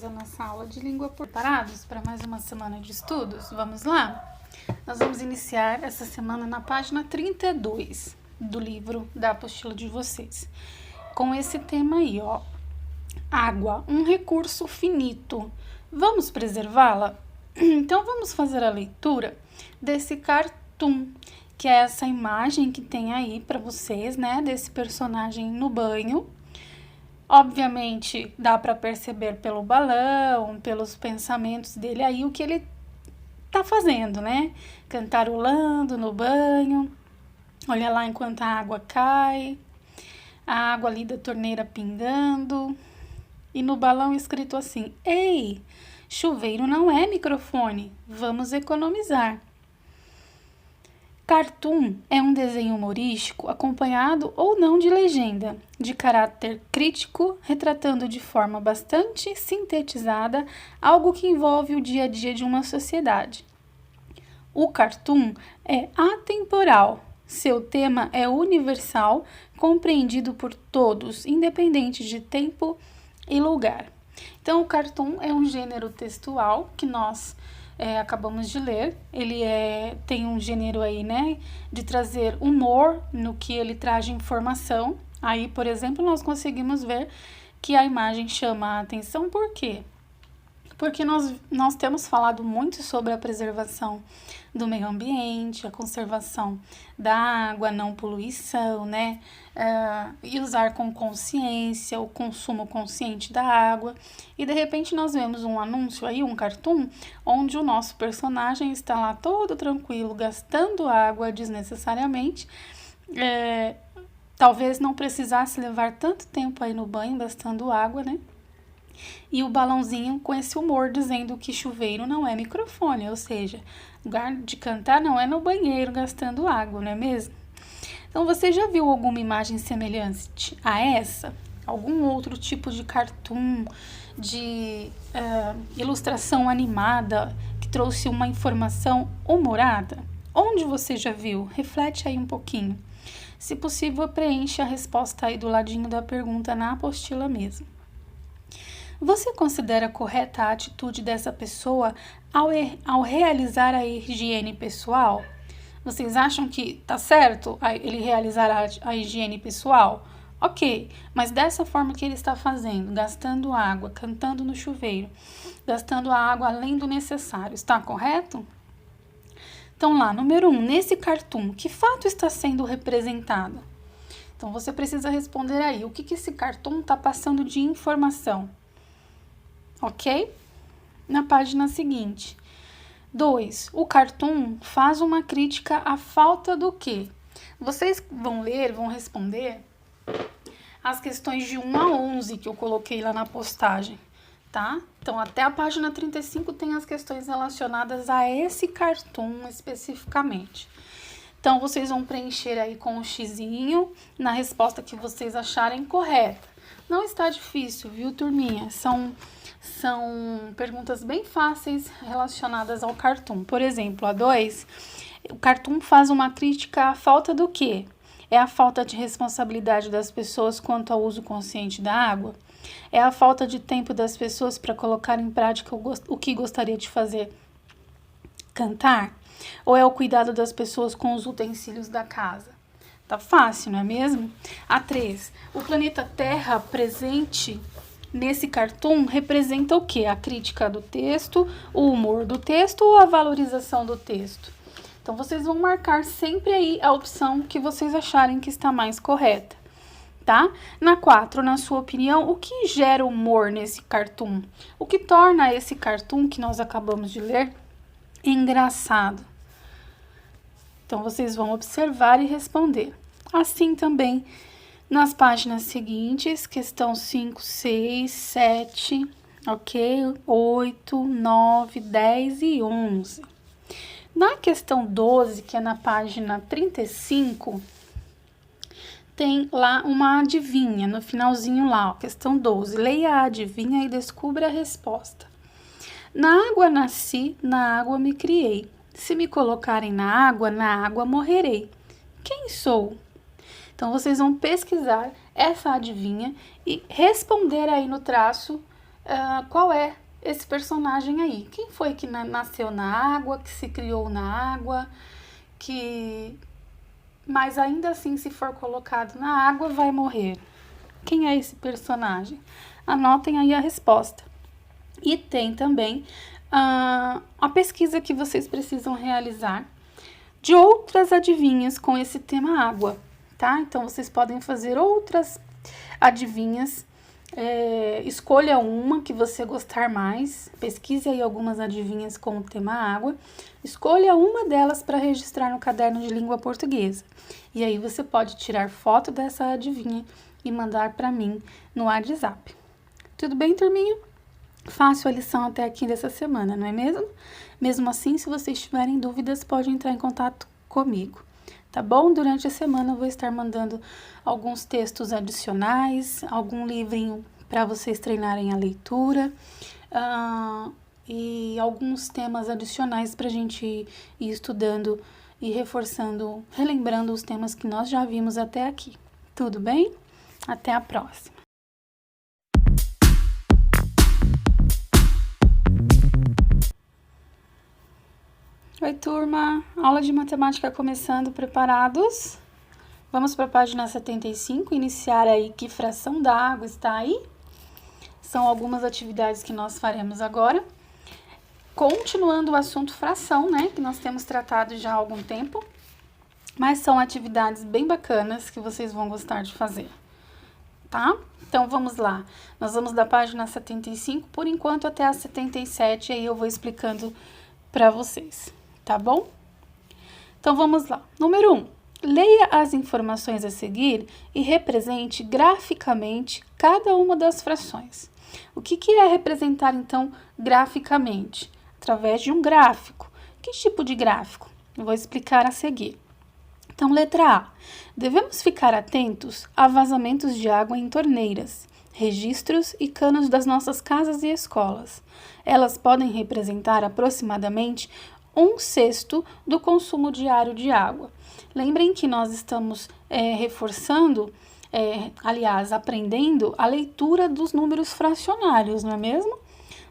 da nossa aula de língua preparados para mais uma semana de estudos? Vamos lá? Nós vamos iniciar essa semana na página 32 do livro da apostila de vocês, com esse tema aí, ó. Água, um recurso finito. Vamos preservá-la? Então, vamos fazer a leitura desse cartoon, que é essa imagem que tem aí para vocês, né, desse personagem no banho. Obviamente, dá para perceber pelo balão, pelos pensamentos dele aí, o que ele tá fazendo, né? Cantarolando no banho. Olha lá enquanto a água cai, a água ali da torneira pingando. E no balão escrito assim: ei, chuveiro não é microfone, vamos economizar. Cartoon é um desenho humorístico acompanhado ou não de legenda, de caráter crítico, retratando de forma bastante sintetizada algo que envolve o dia a dia de uma sociedade. O cartoon é atemporal, seu tema é universal, compreendido por todos, independente de tempo e lugar. Então, o cartoon é um gênero textual que nós acabamos de ler. Ele tem um gênero aí, né, de trazer humor no que ele traz de informação. Aí, por exemplo, nós conseguimos ver que a imagem chama a atenção. Por quê? Porque nós temos falado muito sobre a preservação do meio ambiente, a conservação da água, a não poluição, né? E usar com consciência, o consumo consciente da água. E de repente nós vemos um anúncio aí, um cartoon, onde o nosso personagem está lá todo tranquilo, gastando água desnecessariamente. Talvez não precisasse levar tanto tempo aí no banho gastando água, né? E o balãozinho com esse humor dizendo que chuveiro não é microfone, ou seja, lugar de cantar não é no banheiro gastando água, não é mesmo? Então, você já viu alguma imagem semelhante a essa? Algum outro tipo de cartoon, de ilustração animada que trouxe uma informação humorada? Onde você já viu? Reflete aí um pouquinho. Se possível, preencha a resposta aí do ladinho da pergunta na apostila mesmo. Você considera correta a atitude dessa pessoa ao realizar a higiene pessoal? Vocês acham que tá certo ele realizar a higiene pessoal? Ok, mas dessa forma que ele está fazendo, gastando água, cantando no chuveiro, gastando a água além do necessário, está correto? Então lá, número 1, nesse cartoon, que fato está sendo representado? Então você precisa responder aí, o que esse cartoon está passando de informação? Ok? Na página seguinte. 2. O cartoon faz uma crítica à falta do quê? Vocês vão ler, vão responder as questões de 1 a 11 que eu coloquei lá na postagem, tá? Então, até a página 35 tem as questões relacionadas a esse cartoon especificamente. Então, vocês vão preencher aí com um xizinho na resposta que vocês acharem correta. Não está difícil, viu, turminha? São perguntas bem fáceis relacionadas ao cartoon. Por exemplo, a 2, o cartoon faz uma crítica à falta do quê? É a falta de responsabilidade das pessoas quanto ao uso consciente da água? É a falta de tempo das pessoas para colocar em prática o que gostaria de fazer? Cantar? Ou é o cuidado das pessoas com os utensílios da casa? Tá fácil, não é mesmo? A 3, o planeta Terra presente nesse cartoon representa o quê? A crítica do texto, o humor do texto ou a valorização do texto? Então, vocês vão marcar sempre aí a opção que vocês acharem que está mais correta, tá? Na 4, na sua opinião, o que gera humor nesse cartoon? O que torna esse cartoon que nós acabamos de ler engraçado? Então, vocês vão observar e responder. Assim também nas páginas seguintes, questão 5, 6, 7, ok? 8, 9, 10 e 11. Na questão 12, que é na página 35, tem lá uma adivinha, no finalzinho lá, ó, questão 12. Leia a adivinha e descubra a resposta. Na água nasci, na água me criei. Se me colocarem na água morrerei. Quem sou? Então, vocês vão pesquisar essa adivinha e responder aí no traço qual é esse personagem aí. Quem foi que nasceu na água, que se criou na água, mas ainda assim, se for colocado na água, vai morrer. Quem é esse personagem? Anotem aí a resposta. E tem também a pesquisa que vocês precisam realizar de outras adivinhas com esse tema água, tá? Então, vocês podem fazer outras adivinhas. Escolha uma que você gostar mais, pesquise aí algumas adivinhas com o tema água, escolha uma delas para registrar no caderno de língua portuguesa. E aí você pode tirar foto dessa adivinha e mandar para mim no WhatsApp. Tudo bem, turminha? Fácil a lição até aqui dessa semana, não é mesmo? Mesmo assim, se vocês tiverem dúvidas, pode entrar em contato comigo, tá bom? Durante a semana eu vou estar mandando alguns textos adicionais, algum livrinho para vocês treinarem a leitura, e alguns temas adicionais para a gente ir estudando e reforçando, relembrando os temas que nós já vimos até aqui. Tudo bem? Até a próxima! Oi, turma! Aula de matemática começando, preparados? Vamos para a página 75, iniciar aí que fração da água está aí. São algumas atividades que nós faremos agora. Continuando o assunto fração, né, que nós temos tratado já há algum tempo. Mas são atividades bem bacanas que vocês vão gostar de fazer, tá? Então, vamos lá. Nós vamos da página 75, por enquanto, até a 77, aí eu vou explicando para vocês. Tá bom? Então, vamos lá. Número 1. Leia as informações a seguir e represente graficamente cada uma das frações. O que é representar, então, graficamente? Através de um gráfico. Que tipo de gráfico? Eu vou explicar a seguir. Então, letra A. Devemos ficar atentos a vazamentos de água em torneiras, registros e canos das nossas casas e escolas. Elas podem representar aproximadamente 1/6 do consumo diário de água. Lembrem que nós estamos reforçando, aprendendo a leitura dos números fracionários, não é mesmo?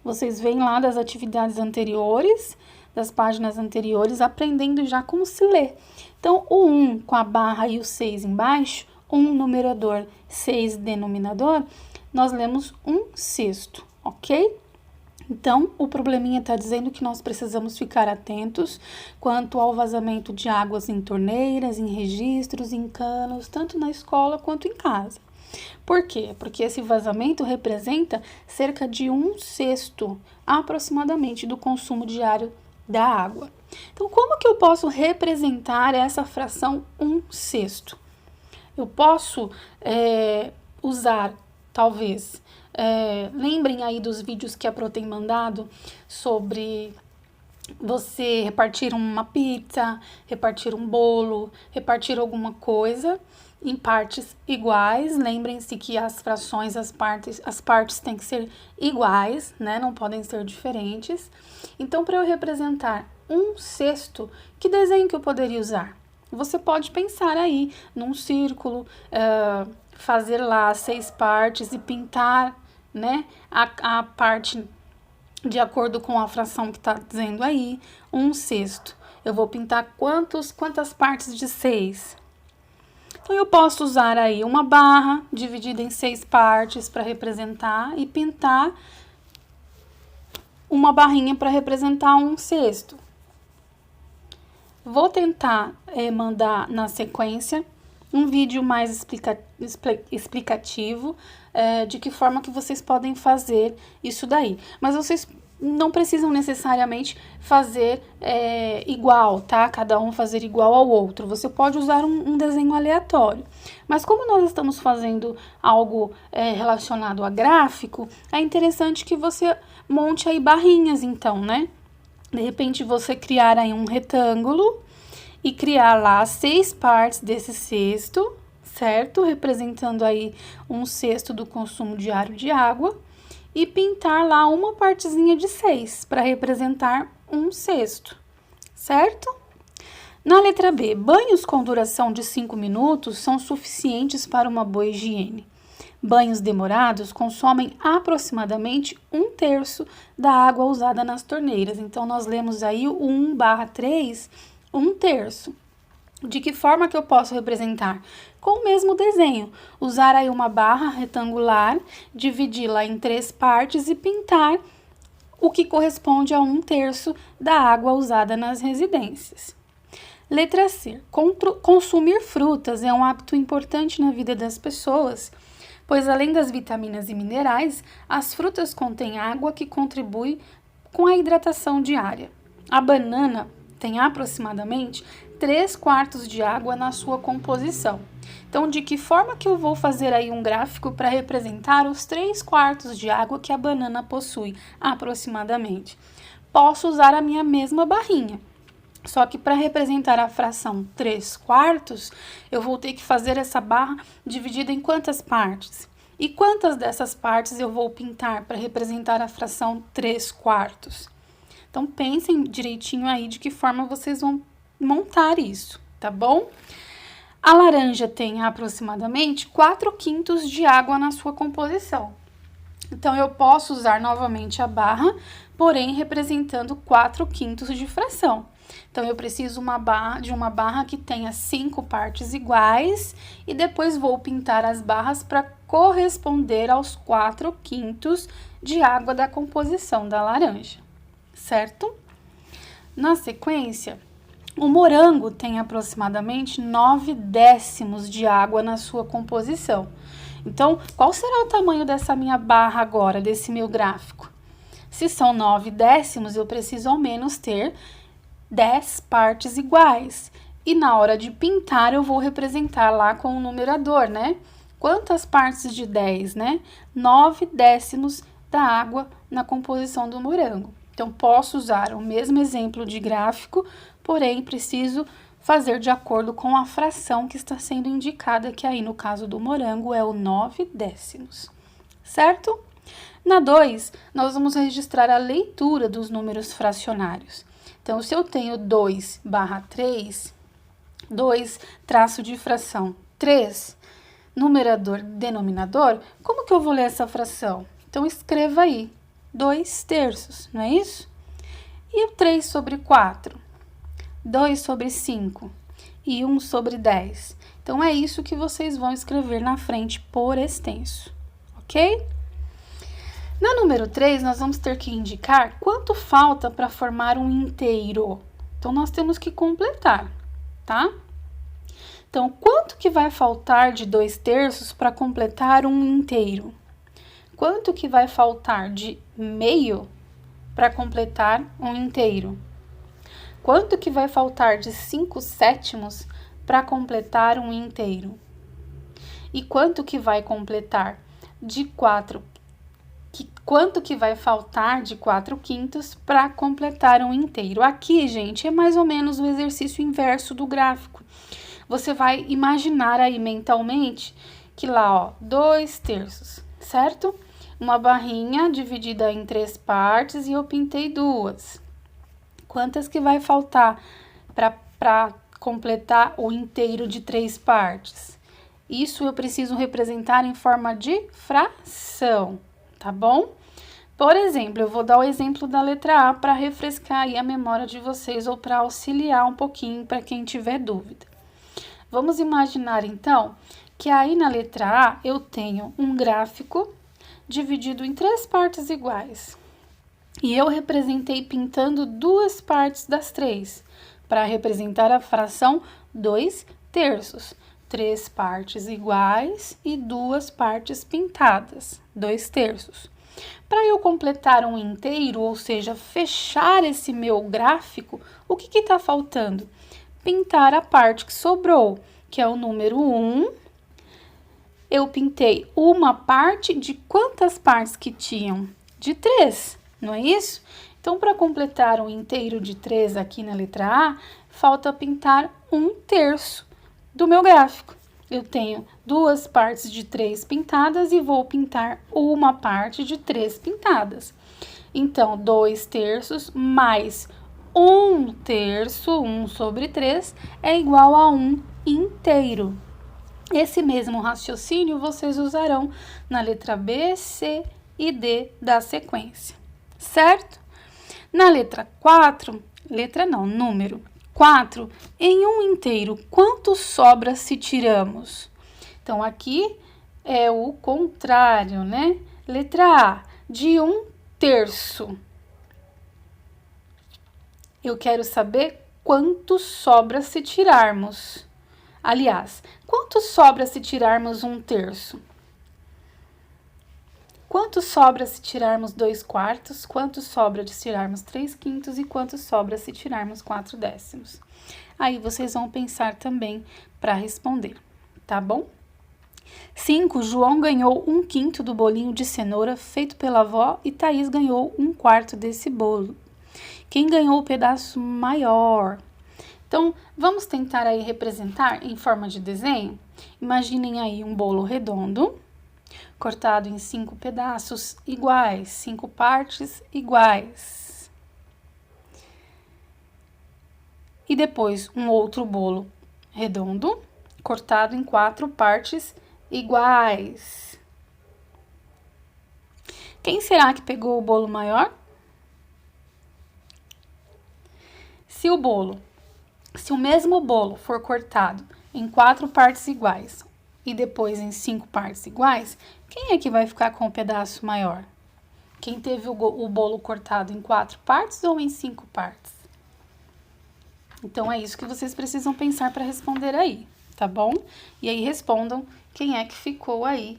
Vocês veem lá das atividades anteriores, das páginas anteriores, aprendendo já como se lê. Então, o 1 com a barra e o 6 embaixo, 1 numerador, 6 denominador, nós lemos 1/6, ok? Então, o probleminha está dizendo que nós precisamos ficar atentos quanto ao vazamento de águas em torneiras, em registros, em canos, tanto na escola quanto em casa. Por quê? Porque esse vazamento representa cerca de 1/6, aproximadamente, do consumo diário da água. Então, como que eu posso representar essa fração 1/6? Eu posso usar, talvez... lembrem aí dos vídeos que a Pro tem mandado sobre você repartir uma pizza, repartir um bolo, repartir alguma coisa em partes iguais. Lembrem-se que as frações, as partes têm que ser iguais, né? Não podem ser diferentes. Então, para eu representar 1/6, que desenho que eu poderia usar? Você pode pensar aí num círculo, fazer lá 6 partes e pintar, né, a parte de acordo com a fração que está dizendo aí, 1/6. Eu vou pintar quantas partes de 6? Então, eu posso usar aí uma barra dividida em 6 partes para representar e pintar uma barrinha para representar 1/6. Vou tentar mandar na sequência um vídeo mais explicativo de que forma que vocês podem fazer isso daí. Mas vocês não precisam necessariamente fazer igual, tá? Cada um fazer igual ao outro. Você pode usar um desenho aleatório. Mas como nós estamos fazendo algo relacionado a gráfico, é interessante que você monte aí barrinhas, então, né? De repente, você criar aí um retângulo e criar lá 6 partes desse cesto, certo? Representando aí 1/6 do consumo diário de água. E pintar lá uma partezinha de 6 para representar 1/6, certo? Na letra B, banhos com duração de 5 minutos são suficientes para uma boa higiene. Banhos demorados consomem aproximadamente 1/3 da água usada nas torneiras. Então, nós lemos aí o 1/3, 1/3. De que forma que eu posso representar? Com o mesmo desenho, usar aí uma barra retangular, dividi-la em 3 partes e pintar o que corresponde a 1/3 da água usada nas residências. Letra C. Consumir frutas é um hábito importante na vida das pessoas, pois além das vitaminas e minerais, as frutas contêm água que contribui com a hidratação diária. A banana tem aproximadamente 3/4 de água na sua composição. Então, de que forma que eu vou fazer aí um gráfico para representar os 3/4 de água que a banana possui aproximadamente? Posso usar a minha mesma barrinha. Só que para representar a fração 3/4, eu vou ter que fazer essa barra dividida em quantas partes? E quantas dessas partes eu vou pintar para representar a fração 3/4? Então, pensem direitinho aí de que forma vocês vão montar isso, tá bom? A laranja tem aproximadamente 4/5 de água na sua composição. Então, eu posso usar novamente a barra, porém representando 4/5 de fração. Então, eu preciso de uma barra que tenha 5 partes iguais e depois vou pintar as barras para corresponder aos 4/5 de água da composição da laranja, certo? Na sequência, o morango tem aproximadamente 9/10 de água na sua composição. Então, qual será o tamanho dessa minha barra agora, desse meu gráfico? Se são 9/10, eu preciso ao menos ter 10 partes iguais. E na hora de pintar, eu vou representar lá com o numerador, né? Quantas partes de 10, né? 9/10 da água na composição do morango. Então, posso usar o mesmo exemplo de gráfico, porém, preciso fazer de acordo com a fração que está sendo indicada, que aí no caso do morango é o 9/10, certo? Na 2, nós vamos registrar a leitura dos números fracionários. Então, se eu tenho 2/3, 2 traço de fração 3, numerador, denominador, como que eu vou ler essa fração? Então, escreva aí, 2/3, não é isso? E o 3/4? 2/5 e 1/10. Então, é isso que vocês vão escrever na frente por extenso, ok? Na número 3, nós vamos ter que indicar quanto falta para formar um inteiro. Então, nós temos que completar, tá? Então, quanto que vai faltar de 2/3 para completar um inteiro? Quanto que vai faltar de meio para completar um inteiro? Quanto que vai faltar de 5/7 para completar um inteiro? E quanto que vai completar de 4? Quanto que vai faltar de 4/5 para completar um inteiro? Aqui, gente, é mais ou menos o exercício inverso do gráfico. Você vai imaginar aí mentalmente que lá, ó, 2/3, certo? Uma barrinha dividida em 3 partes e eu pintei 2. Quantas que vai faltar para completar o inteiro de 3 partes? Isso eu preciso representar em forma de fração, tá bom? Por exemplo, eu vou dar o exemplo da letra A para refrescar aí a memória de vocês ou para auxiliar um pouquinho para quem tiver dúvida. Vamos imaginar, então, que aí na letra A eu tenho um gráfico dividido em 3 partes iguais. E eu representei pintando 2 partes das 3, para representar a fração 2/3. 3 partes iguais e 2 partes pintadas, 2/3. Para eu completar um inteiro, ou seja, fechar esse meu gráfico, o que está faltando? Pintar a parte que sobrou, que é o número 1. Eu pintei uma parte de quantas partes que tinham? De 3, não é isso? Então, para completar um inteiro de 3 aqui na letra A, falta pintar 1/3 do meu gráfico. Eu tenho 2 partes de 3 pintadas e vou pintar uma parte de 3 pintadas. Então, 2/3 mais 1/3, 1/3, é igual a 1 inteiro. Esse mesmo raciocínio vocês usarão na letra B, C e D da sequência, certo? Na letra 4, número 4, em um inteiro, quanto sobra se tiramos? Então, aqui é o contrário, né? Letra A, de 1/3. Eu quero saber quanto sobra se tirarmos. Aliás, quanto sobra se tirarmos 1/3? Quanto sobra se tirarmos 2/4? Quanto sobra de tirarmos 3/5? E quanto sobra se tirarmos 4/10? Aí vocês vão pensar também para responder, tá bom? 5. João ganhou 1/5 do bolinho de cenoura feito pela avó e Thaís ganhou 1/4 desse bolo. Quem ganhou o pedaço maior? Então, vamos tentar aí representar em forma de desenho. Imaginem aí um bolo redondo, cortado em 5 pedaços iguais, 5 partes iguais. E depois um outro bolo redondo, cortado em 4 partes iguais. Quem será que pegou o bolo maior? Se o mesmo bolo for cortado em 4 partes iguais e depois em 5 partes iguais, quem é que vai ficar com o pedaço maior? Quem teve o bolo cortado em 4 partes ou em 5 partes? Então, é isso que vocês precisam pensar para responder aí, tá bom? E aí respondam quem é que ficou aí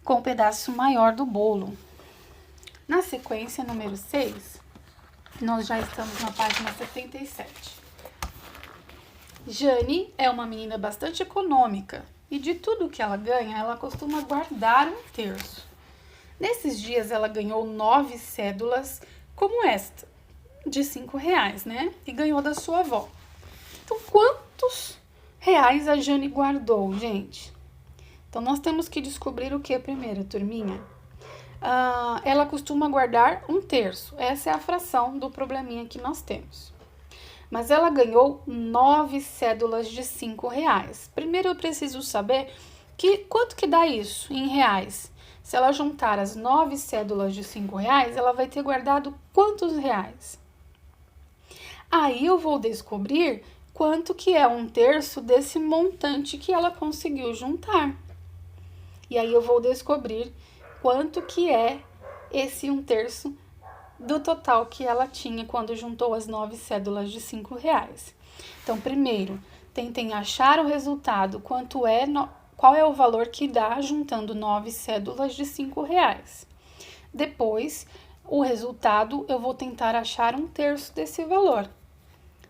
com o pedaço maior do bolo. Na sequência, número 6, nós já estamos na página 77. Jane é uma menina bastante econômica e de tudo que ela ganha, ela costuma guardar 1/3. Nesses dias, ela ganhou 9 cédulas como esta, de R$5, né? E ganhou da sua avó. Então, quantos reais a Jane guardou, gente? Então, nós temos que descobrir o que primeiro, turminha? Ela costuma guardar 1/3. Essa é a fração do probleminha que nós temos. Mas ela ganhou 9 cédulas de R$5. Primeiro eu preciso saber quanto que dá isso em reais. Se ela juntar as 9 cédulas de R$5, ela vai ter guardado quantos reais? Aí eu vou descobrir quanto que é 1/3 desse montante que ela conseguiu juntar. E aí eu vou descobrir quanto que é esse 1/3 do total que ela tinha quando juntou as 9 cédulas de R$5. Então, primeiro, tentem achar o resultado, qual é o valor que dá juntando 9 cédulas de R$5. Depois, o resultado, eu vou tentar achar 1/3 desse valor.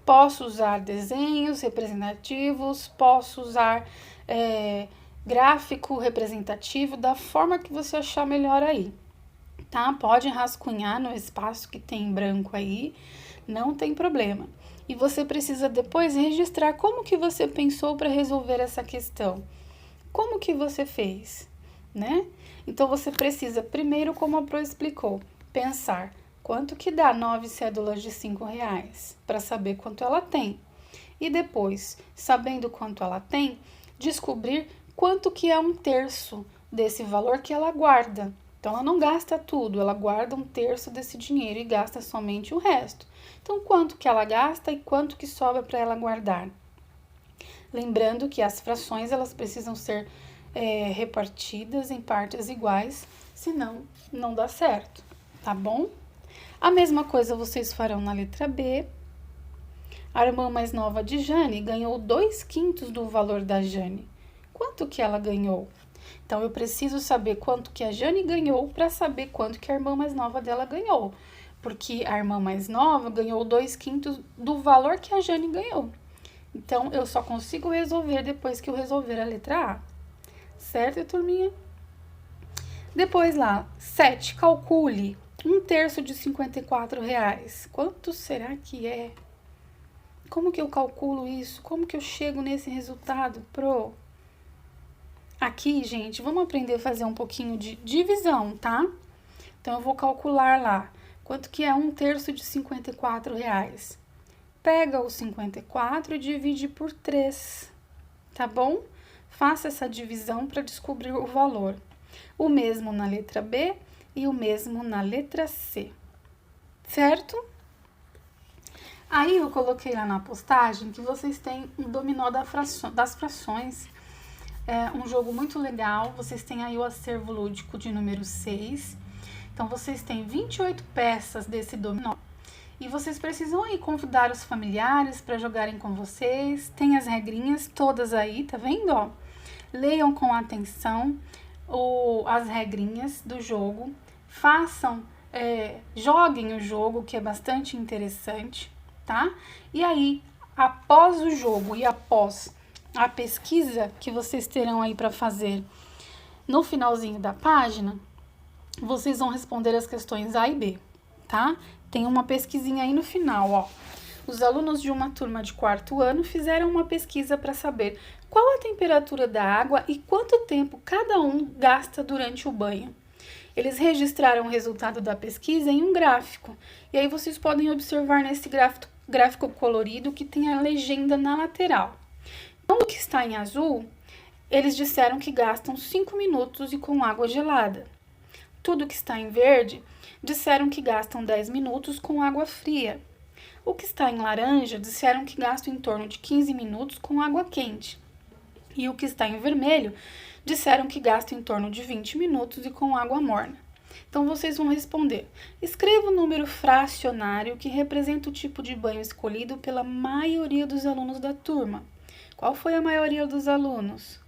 Posso usar desenhos representativos, posso usar gráfico representativo, da forma que você achar melhor aí. Tá? Pode rascunhar no espaço que tem em branco aí, não tem problema. E você precisa depois registrar como que você pensou para resolver essa questão. Como que você fez, né? Então, você precisa, primeiro, como a Pro explicou, pensar quanto que dá 9 cédulas de R$5 para saber quanto ela tem. E depois, sabendo quanto ela tem, descobrir quanto que é 1/3 desse valor que ela guarda. Então, ela não gasta tudo, ela guarda 1/3 desse dinheiro e gasta somente o resto. Então, quanto que ela gasta e quanto que sobra para ela guardar? Lembrando que as frações, elas precisam ser repartidas em partes iguais, senão não dá certo, tá bom? A mesma coisa vocês farão na letra B. A irmã mais nova de Jane ganhou 2/5 do valor da Jane. Quanto que ela ganhou? Então, eu preciso saber quanto que a Jane ganhou para saber quanto que a irmã mais nova dela ganhou. Porque a irmã mais nova ganhou 2/5 do valor que a Jane ganhou. Então, eu só consigo resolver depois que eu resolver a letra A. Certo, turminha? Depois lá, 7. Calcule 1/3 de R$54. Quanto será que é? Como que eu calculo isso? Como que eu chego nesse resultado, Pro? Aqui, gente, vamos aprender a fazer um pouquinho de divisão, tá? Então, eu vou calcular lá. Quanto que é 1/3 de R$54? Pega o 54 e divide por 3, tá bom? faça essa divisão para descobrir o valor. O mesmo na letra B e o mesmo na letra C, certo? Aí eu coloquei lá na postagem que vocês têm um dominó das frações, um jogo muito legal. Vocês têm aí o acervo lúdico de número 6. Então, vocês têm 28 peças desse dominó. E vocês precisam aí convidar os familiares para jogarem com vocês. Tem as regrinhas todas aí, tá vendo? Ó, leiam com atenção as regrinhas do jogo. Joguem o jogo, que é bastante interessante, tá? E aí, após o jogo e após a pesquisa que vocês terão aí para fazer no finalzinho da página, vocês vão responder as questões A e B, tá? Tem uma pesquisinha aí no final, ó. Os alunos de uma turma de 4º ano fizeram uma pesquisa para saber qual a temperatura da água e quanto tempo cada um gasta durante o banho. Eles registraram o resultado da pesquisa em um gráfico. E aí vocês podem observar nesse gráfico colorido que tem a legenda na lateral. Então, o que está em azul, eles disseram que gastam 5 minutos e com água gelada. Tudo que está em verde, disseram que gastam 10 minutos com água fria. O que está em laranja, disseram que gastam em torno de 15 minutos com água quente. E o que está em vermelho, disseram que gastam em torno de 20 minutos e com água morna. Então, vocês vão responder. Escreva o número fracionário que representa o tipo de banho escolhido pela maioria dos alunos da turma. Qual foi a maioria dos alunos?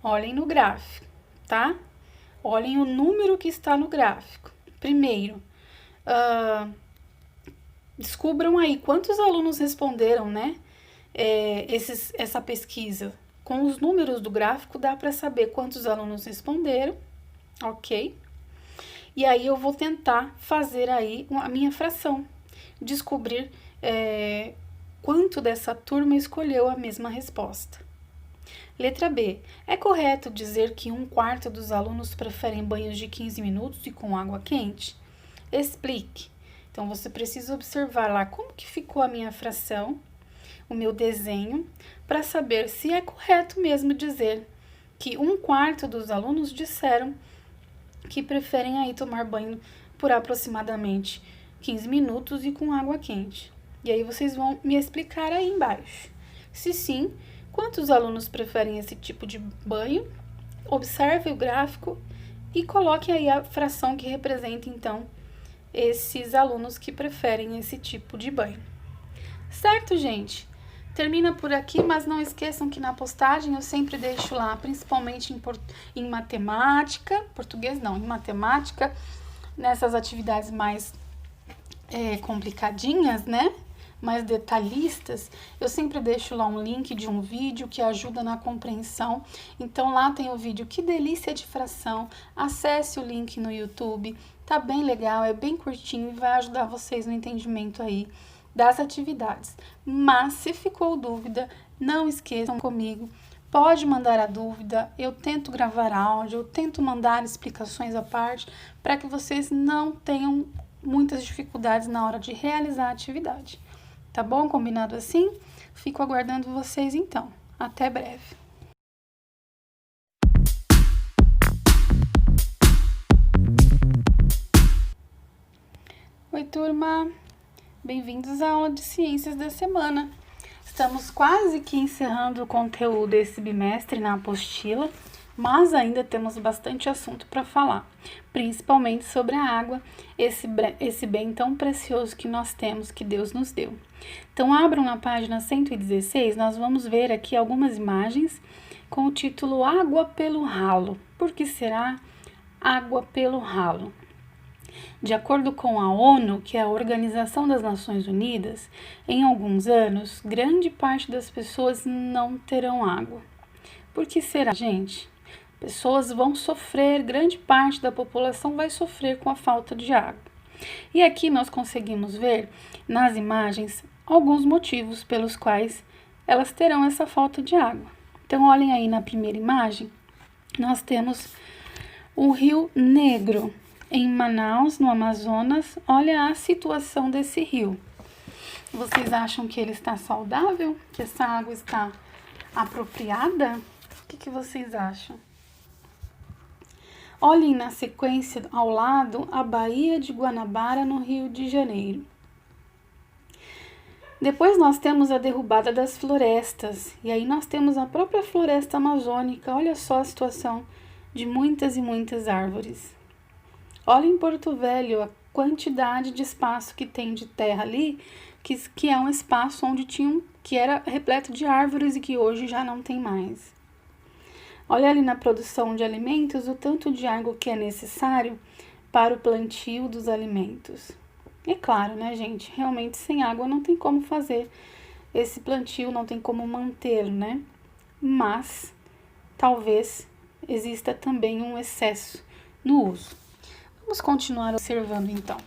Olhem no gráfico, tá? Olhem o número que está no gráfico. Primeiro, descubram aí quantos alunos responderam, né? Essa pesquisa. Com os números do gráfico, dá para saber quantos alunos responderam, ok? E aí, eu vou tentar fazer aí a minha fração. Descobrir quanto dessa turma escolheu a mesma resposta. Letra B. É correto dizer que 1/4 dos alunos preferem banhos de 15 minutos e com água quente? Explique. Então, você precisa observar lá como que ficou a minha fração, o meu desenho, para saber se é correto mesmo dizer que 1/4 dos alunos disseram que preferem aí tomar banho por aproximadamente 15 minutos e com água quente. E aí, vocês vão me explicar aí embaixo. Se sim, quantos alunos preferem esse tipo de banho? Observe o gráfico e coloque aí a fração que representa, então, esses alunos que preferem esse tipo de banho. Certo, gente? Termina por aqui, mas não esqueçam que na postagem eu sempre deixo lá, principalmente em matemática, português não, em matemática, nessas atividades mais complicadinhas, né? Mais detalhistas, eu sempre deixo lá um link de um vídeo que ajuda na compreensão. Então, lá tem o vídeo Que Delícia de Fração. Acesse o link no YouTube, tá bem legal, é bem curtinho e vai ajudar vocês no entendimento aí das atividades. Mas, se ficou dúvida, não esqueçam comigo, pode mandar a dúvida, eu tento gravar áudio, eu tento mandar explicações à parte, para que vocês não tenham muitas dificuldades na hora de realizar a atividade. Tá bom? Combinado assim? Fico aguardando vocês então. Até breve. Oi, turma! Bem-vindos à aula de ciências da semana. Estamos quase que encerrando o conteúdo desse bimestre na apostila, mas ainda temos bastante assunto para falar, principalmente sobre a água, esse bem tão precioso que nós temos, que Deus nos deu. Então, abram na página 116, nós vamos ver aqui algumas imagens com o título Água pelo Ralo. Por que será água pelo ralo? De acordo com a ONU, que é a Organização das Nações Unidas, em alguns anos, grande parte das pessoas não terão água. Por que será, gente? Pessoas vão sofrer, grande parte da população vai sofrer com a falta de água. E aqui nós conseguimos ver nas imagens alguns motivos pelos quais elas terão essa falta de água. Então, olhem aí na primeira imagem, nós temos o Rio Negro, em Manaus, no Amazonas. Olha a situação desse rio. Vocês acham que ele está saudável? Que essa água está apropriada? O que vocês acham? Olhem na sequência ao lado a Baía de Guanabara, no Rio de Janeiro. Depois nós temos a derrubada das florestas, e aí nós temos a própria floresta amazônica. Olha só a situação de muitas e muitas árvores. Olha em Porto Velho a quantidade de espaço que tem de terra ali, que é um espaço onde que era repleto de árvores e que hoje já não tem mais. Olha ali na produção de alimentos o tanto de água que é necessário para o plantio dos alimentos. É claro, né, gente? Realmente sem água não tem como fazer esse plantio, não tem como mantê-lo, né? Mas talvez exista também um excesso no uso. Vamos continuar observando então.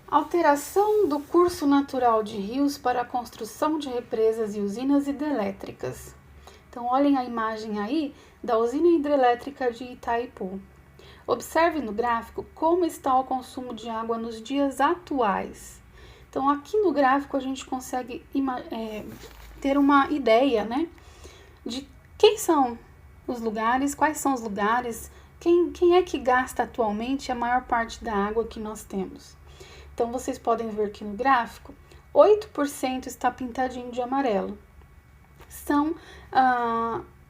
Alteração do curso natural de rios para a construção de represas e usinas hidrelétricas. Então, olhem a imagem aí da usina hidrelétrica de Itaipu. Observe no gráfico como está o consumo de água nos dias atuais. Então, aqui no gráfico a gente consegue ter uma ideia, né, de quem são os lugares, quais são os lugares, quem é que gasta atualmente a maior parte da água que nós temos. Então, vocês podem ver aqui no gráfico, 8% está pintadinho de amarelo. São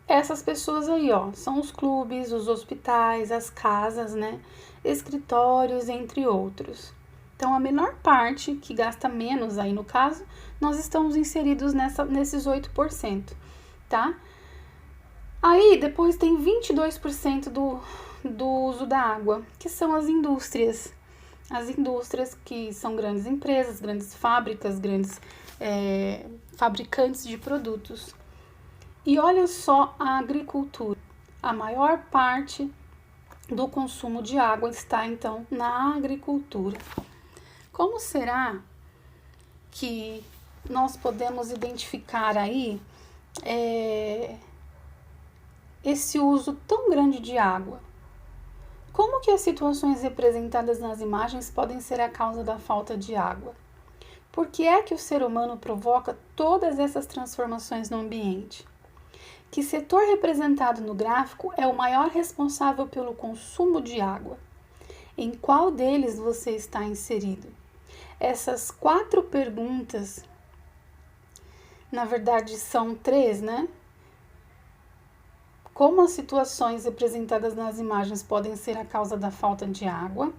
essas pessoas aí, ó, são os clubes, os hospitais, as casas, né, escritórios, entre outros. Então, a menor parte, que gasta menos aí no caso, nós estamos inseridos nesses 8%, tá? Aí, depois tem 22% do uso da água, que são as indústrias. As indústrias que são grandes empresas, grandes fábricas, grandes fabricantes de produtos. E olha só a agricultura. A maior parte do consumo de água está, então, na agricultura. Como será que nós podemos identificar aí esse uso tão grande de água? Como que as situações representadas nas imagens podem ser a causa da falta de água? Por que é que o ser humano provoca todas essas transformações no ambiente? Que setor representado no gráfico é o maior responsável pelo consumo de água? Em qual deles você está inserido? Essas 4 perguntas, na verdade são 3, né? Como as situações representadas nas imagens podem ser a causa da falta de água?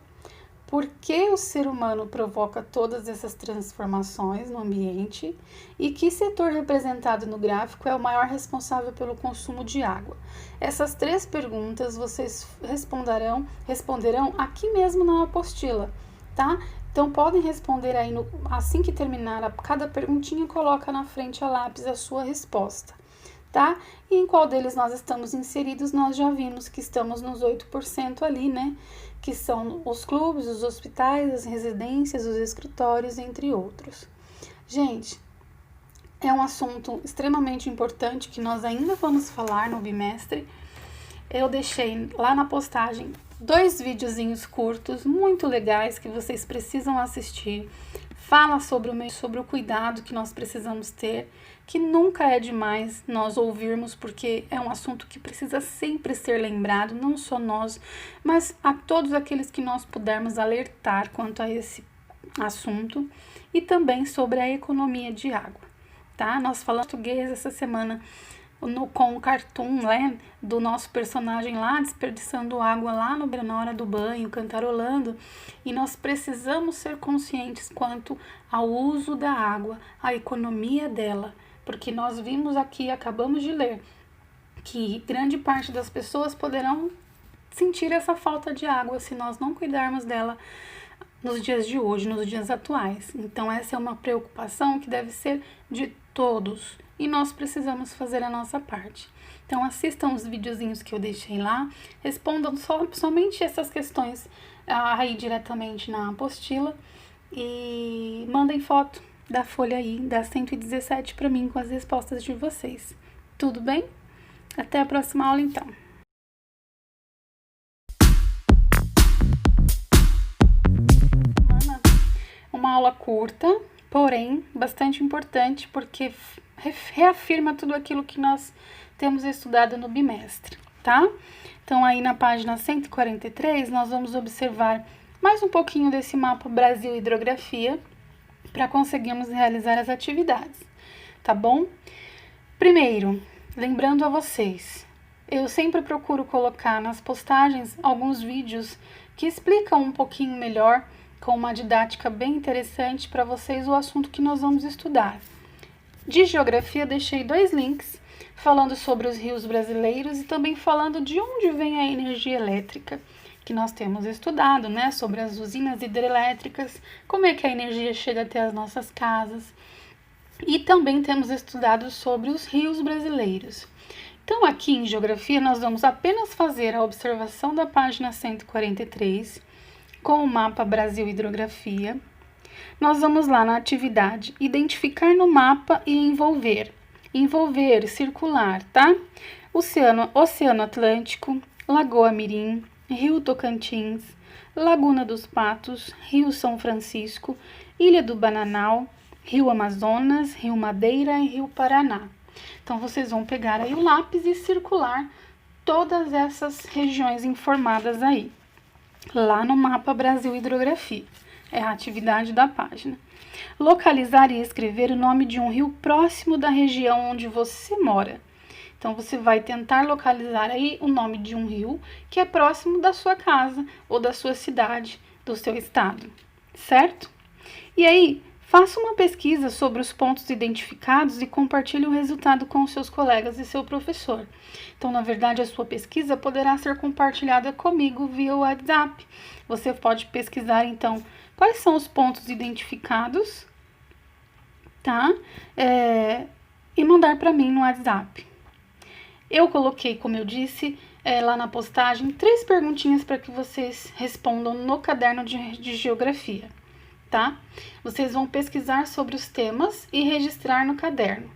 Por que o ser humano provoca todas essas transformações no ambiente? E que setor representado no gráfico é o maior responsável pelo consumo de água? Essas 3 perguntas vocês responderão aqui mesmo na apostila, tá? Então podem responder aí, assim que terminar cada perguntinha, coloca na frente a lápis a sua resposta, tá? E em qual deles nós estamos inseridos, nós já vimos que estamos nos 8% ali, né? Que são os clubes, os hospitais, as residências, os escritórios, entre outros. Gente, é um assunto extremamente importante que nós ainda vamos falar no bimestre. Eu deixei lá na postagem 2 videozinhos curtos, muito legais, que vocês precisam assistir. Fala sobre o cuidado que nós precisamos ter, que nunca é demais nós ouvirmos, porque é um assunto que precisa sempre ser lembrado, não só nós, mas a todos aqueles que nós pudermos alertar quanto a esse assunto, e também sobre a economia de água, tá? Nós falamos português essa semana com o cartoon, né, do nosso personagem lá desperdiçando água lá na hora do banho, cantarolando, e nós precisamos ser conscientes quanto ao uso da água, à economia dela, porque nós vimos aqui, acabamos de ler, que grande parte das pessoas poderão sentir essa falta de água se nós não cuidarmos dela nos dias de hoje, nos dias atuais. Então essa é uma preocupação que deve ser de todos, e nós precisamos fazer a nossa parte. Então assistam os videozinhos que eu deixei lá, respondam somente essas questões aí diretamente na apostila, e mandem foto da folha aí, da 117 para mim com as respostas de vocês. Tudo bem? Até a próxima aula então. Uma aula curta, porém bastante importante, porque reafirma tudo aquilo que nós temos estudado no bimestre, tá? Então, aí na página 143, nós vamos observar mais um pouquinho desse mapa Brasil Hidrografia para conseguirmos realizar as atividades, tá bom? Primeiro, lembrando a vocês, eu sempre procuro colocar nas postagens alguns vídeos que explicam um pouquinho melhor, com uma didática bem interessante para vocês, o assunto que nós vamos estudar. De geografia, deixei 2 links falando sobre os rios brasileiros e também falando de onde vem a energia elétrica, que nós temos estudado, né? Sobre as usinas hidrelétricas, como é que a energia chega até as nossas casas. E também temos estudado sobre os rios brasileiros. Então, aqui em geografia, nós vamos apenas fazer a observação da página 143, com o mapa Brasil Hidrografia. Nós vamos lá na atividade, identificar no mapa e envolver. Envolver, circular, tá? Oceano Atlântico, Lagoa Mirim, Rio Tocantins, Laguna dos Patos, Rio São Francisco, Ilha do Bananal, Rio Amazonas, Rio Madeira e Rio Paraná. Então, vocês vão pegar aí o lápis e circular todas essas regiões informadas aí, lá no mapa Brasil Hidrografia. É a atividade da página. Localizar e escrever o nome de um rio próximo da região onde você mora. Então, você vai tentar localizar aí o nome de um rio que é próximo da sua casa ou da sua cidade, do seu estado, certo? E aí, faça uma pesquisa sobre os pontos identificados e compartilhe o resultado com seus colegas e seu professor. Então, na verdade, a sua pesquisa poderá ser compartilhada comigo via WhatsApp. Você pode pesquisar, então, quais são os pontos identificados, tá? E mandar para mim no WhatsApp. Eu coloquei, como eu disse, lá na postagem, 3 perguntinhas para que vocês respondam no caderno de geografia, tá? Vocês vão pesquisar sobre os temas e registrar no caderno.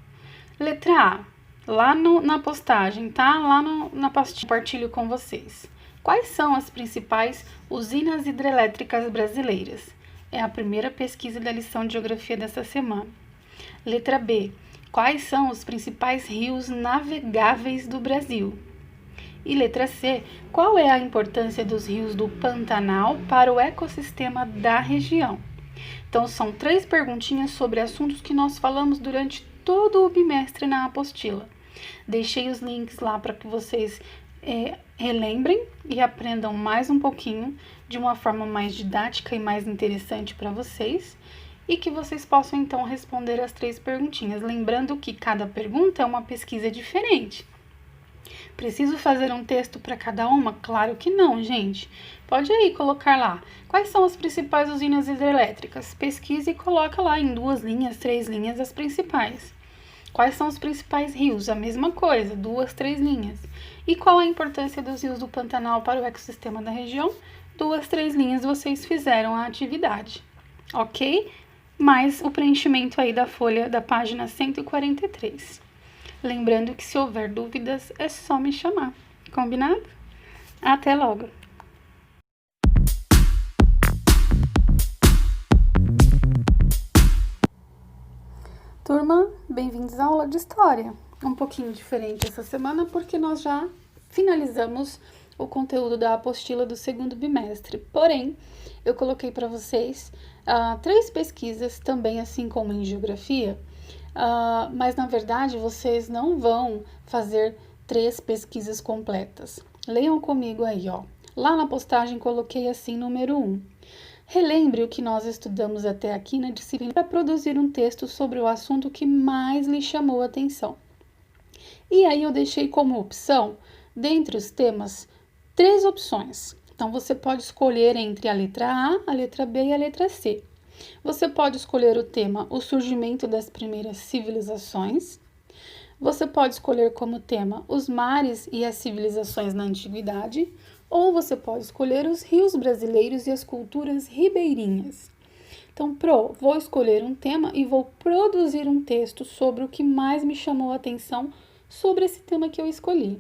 Letra A, lá na postagem, tá? Lá na pastinha, compartilho com vocês. Quais são as principais usinas hidrelétricas brasileiras? É a primeira pesquisa da lição de geografia dessa semana. Letra B, quais são os principais rios navegáveis do Brasil? E letra C, qual é a importância dos rios do Pantanal para o ecossistema da região? Então, são 3 perguntinhas sobre assuntos que nós falamos durante todo o bimestre na apostila. Deixei os links lá para que vocês relembrem e aprendam mais um pouquinho de uma forma mais didática e mais interessante para vocês e que vocês possam então responder as 3 perguntinhas. Lembrando que cada pergunta é uma pesquisa diferente. Preciso fazer um texto para cada uma? Claro que não, gente. Pode aí colocar lá. Quais são as principais usinas hidrelétricas? Pesquise e coloca lá em 2 linhas, 3 linhas as principais. Quais são os principais rios? A mesma coisa, 2, 3 linhas. E qual a importância dos rios do Pantanal para o ecossistema da região? 2, 3 linhas vocês fizeram a atividade, ok? Mais o preenchimento aí da folha da página 143. Lembrando que se houver dúvidas, é só me chamar. Combinado? Até logo! Turma, bem-vindos à aula de História. Um pouquinho diferente essa semana porque nós já finalizamos o conteúdo da apostila do 2º bimestre. Porém, eu coloquei para vocês 3 pesquisas, também assim como em Geografia, mas na verdade vocês não vão fazer 3 pesquisas completas. Leiam comigo aí, ó. Lá na postagem coloquei assim, número 1. Relembre o que nós estudamos até aqui na disciplina para produzir um texto sobre o assunto que mais lhe chamou a atenção. E aí eu deixei como opção, dentre os temas, 3 opções. Então, você pode escolher entre a letra A, a letra B e a letra C. Você pode escolher o tema O Surgimento das Primeiras Civilizações. Você pode escolher como tema Os Mares e as Civilizações na Antiguidade. Ou você pode escolher os rios brasileiros e as culturas ribeirinhas. Então, vou escolher um tema e vou produzir um texto sobre o que mais me chamou a atenção sobre esse tema que eu escolhi.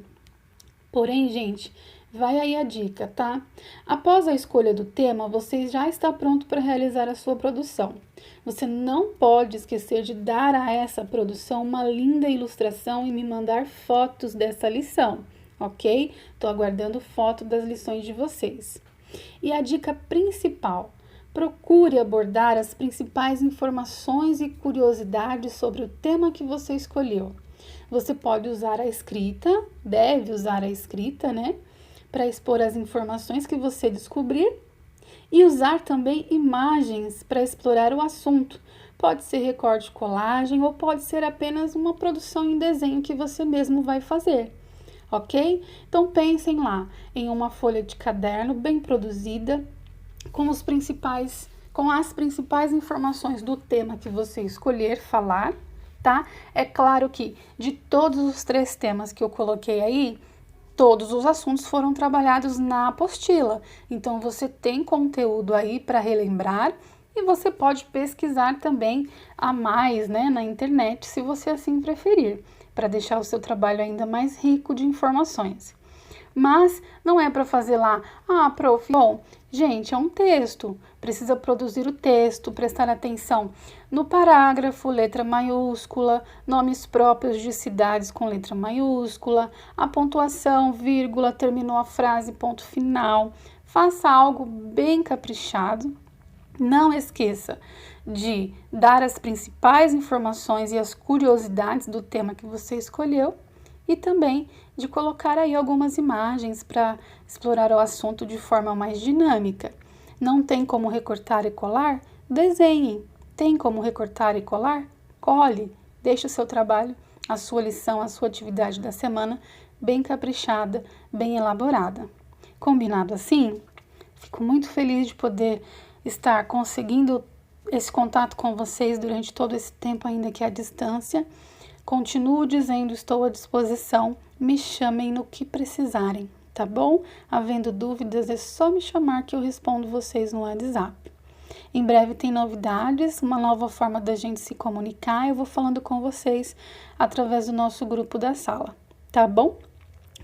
Porém, gente, Vai aí a dica, tá? Após a escolha do tema, você já está pronto para realizar a sua produção. Você não pode esquecer de dar a essa produção uma linda ilustração e me mandar fotos dessa lição, ok? Estou aguardando foto das lições de vocês. E a dica principal: procure abordar as principais informações e curiosidades sobre o tema que você escolheu. Você pode usar a escrita, deve usar a escrita, né? Para expor as informações que você descobrir e usar também imagens para explorar o assunto. Pode ser recorte, colagem ou pode ser apenas uma produção em desenho que você mesmo vai fazer, ok? Então pensem lá em uma folha de caderno bem produzida com as principais informações do tema que você escolher falar, tá? É claro que de todos os 3 temas que eu coloquei aí, todos os assuntos foram trabalhados na apostila, então você tem conteúdo aí para relembrar e você pode pesquisar também a mais, né, na internet, se você assim preferir, para deixar o seu trabalho ainda mais rico de informações. Mas não é para fazer lá, prof, bom, gente, é um texto, precisa produzir o texto, prestar atenção no parágrafo, letra maiúscula, nomes próprios de cidades com letra maiúscula, a pontuação, vírgula, terminou a frase, ponto final. Faça algo bem caprichado. Não esqueça de dar as principais informações e as curiosidades do tema que você escolheu e também de colocar aí algumas imagens para explorar o assunto de forma mais dinâmica. Não tem como recortar e colar? Desenhe. Tem como recortar e colar? Cole. Deixe o seu trabalho, a sua lição, a sua atividade da semana bem caprichada, bem elaborada. Combinado assim? Fico muito feliz de poder estar conseguindo esse contato com vocês durante todo esse tempo ainda que à distância. Continuo dizendo, estou à disposição, me chamem no que precisarem, tá bom? Havendo dúvidas, é só me chamar que eu respondo vocês no WhatsApp. Em breve tem novidades, uma nova forma da gente se comunicar, eu vou falando com vocês através do nosso grupo da sala, tá bom?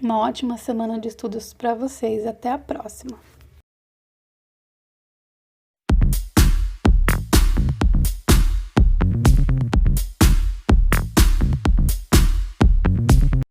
Uma ótima semana de estudos para vocês, até a próxima!